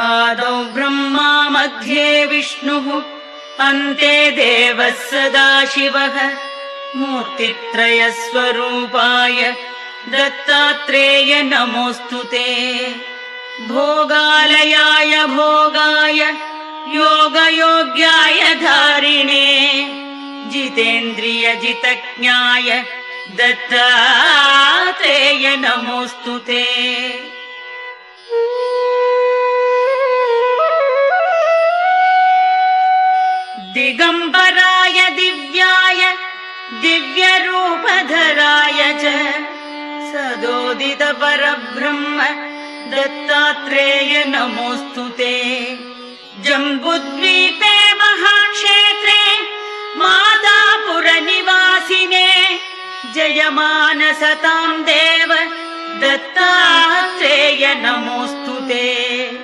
आदौ ब्रह्मा मध्ये विष्णुः अन्ते देवः सदाशिवः मूर्तित्रयस्वरूपाय दत्तात्रेय नमोऽस्तु ते। भोगालयाय भोगाय योगयोग्याय धारिणे जितेन्द्रिय जितज्ञाय दत्तात्रेय नमोऽस्तु ते। दिगंबराय दिव्याय दिव्यरूपधराय च सदोदित परब्रह्म दत्तात्रेय नमोऽस्तु ते। जम्बुद्वीपे महाक्षेत्रे मादापुरनिवासिने जयमानसतां देव दत्तात्रेय नमोऽस्तु ते।